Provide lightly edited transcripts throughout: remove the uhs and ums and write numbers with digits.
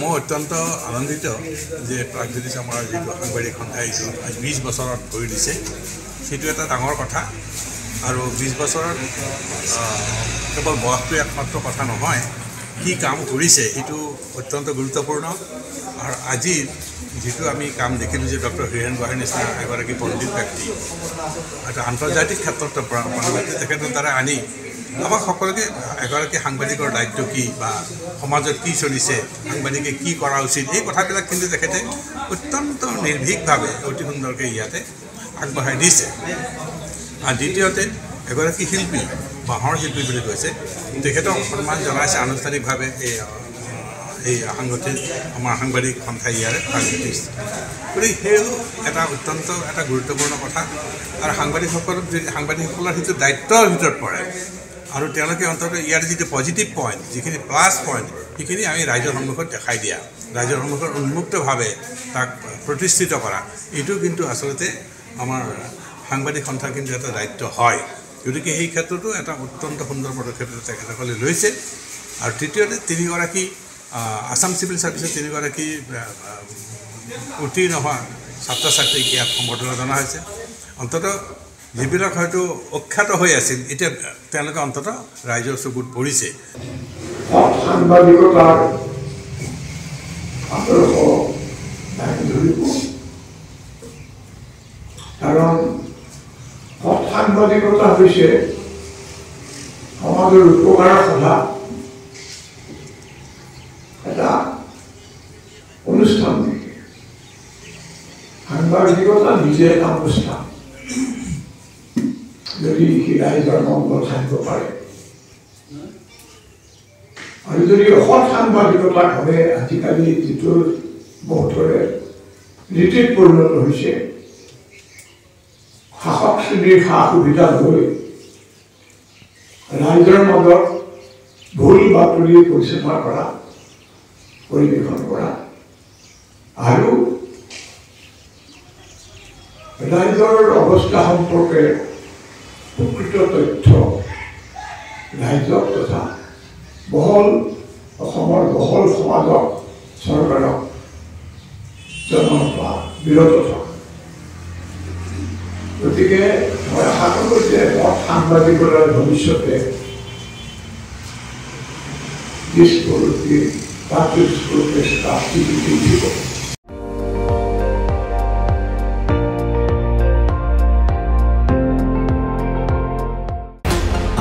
মই অত্যন্ত আনন্দিত যে প্ৰাগজ্যোতিষ আমাৰ যিটো সাংবাদিক সন্থা 20 বছৰত ভৰি দিছে সেইটো এটা ডাঙৰ কথা আৰু 20 বছৰত কেৱল বয়সটো একমাত্ৰ কথা নহয় কি কাম কৰিছে সেইটো অত্যন্ত গুৰুত্বপূৰ্ণ আৰু আজি যেটো আমি কাম দেখিলোঁ যে ডক্টৰ হীৰেণ গোহাঁইৰ নিচিনা এগৰাকী পণ্ডিত ব্যক্তি এটা আন্তৰ্জাতিক ক্ষেত্ৰত তেখেতৰ দ্বাৰা আনি আমাক সকলোকে এগৰাকী সাংবাদিকৰ দায়িত্ব কি বা সমাজত কি চলিছে সাংবাদিকে কি কৰা উচিত এই কথাবিলাক কিন্তু তেখেতে অত্যন্ত নিৰ্ভীকভাৱে অতি সুন্দৰকৈ ইয়াতে আগবঢ়াই দিছে আৰু দ্বিতীয়তে এগৰাকী শিল্পী বাঁহৰ শিল্পী বুলি কৈছে তেখেতক সন্মান জনাইছে আনুষ্ঠানিকভাৱে এই সাংগঠনিক আমাৰ সাংবাদিক সন্থাই ইয়াৰে প্ৰাগজ্যোতিষ গতিকে সেইও এটা অত্যন্ত এটা গুৰুত্বপূৰ্ণ কথা আৰু সাংবাদিকসকলৰ সেইটো দায়িত্বৰ ভিতৰত পৰে আৰু তেওঁলোকে অন্তত ইয়াৰ যিটো পজিটিভ পইণ্ট যিখিনি প্লাছ পইণ্ট সেইখিনি আমি ৰাইজৰ সন্মুখত দেখাই দিয়া ৰাইজৰ সন্মুখত উন্মুক্তভাৱে তাক প্ৰতিষ্ঠিত কৰা এইটো কিন্তু আচলতে আমাৰ সাংবাদিক সন্থাৰ কিন্তু এটা দায়িত্ব হয় গতিকে সেই ক্ষেত্ৰতো এটা অত্যন্ত সুন্দৰ পদক্ষেপ তেখেতসকলে লৈছে আৰু তৃতীয়তে তিনিগৰাকী আসাম চিভিল সাৰ্ভিসেৰ তিনিগৰাকী উত্তীৰ্ণ হোৱা ছাত্ৰ ছাত্ৰীক ইয়াত সম্বৰ্ধনা জনা হৈছে অন্ততঃ যিবিলাক হয়তো অখ্যাত হৈ আছিল এতিয়া তেওঁলোকে অন্ততঃ ৰাইজৰ চকুত পৰিছে সাংবাদিকতাৰ আদৰ্শ দাঙি ধৰিব কাৰণ সাংবাদিকতা হৈছে সমাজৰ উপকাৰৰ কথা এটা অনুষ্ঠান সাংবাদিকতা নিজে এটা অনুষ্ঠান যদি ৰাইজৰ মংগল চাহিব পাৰে আৰু যদি অসৎ সাংবাদিকতা ভাৱে আজিকালি যিটো বহুতৰে নীতিত পৰিণত হৈছে শাসক শ্ৰেণীৰ সা সুবিধা লৈ ৰাইজৰ মাজত ভুল বাতৰি পৰিচালনা কৰা পৰিৱেশন কৰা আৰু ৰাইজৰ অৱস্থা সম্পৰ্কে প্ৰকৃত তথ্য ৰাইজক তথা অসমৰ বহল সমাজক চৰকাৰক জনোৱাৰ পৰা বিৰত থকা গতিকে মই আশা কৰোঁ যে সাংবাদিকতাৰ ভৱিষ্যতে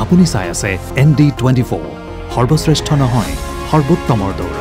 আপুনি চাই আছে ND24 সৰ্বশ্ৰেষ্ঠ নহয় সৰ্বোত্তমৰ দৌৰ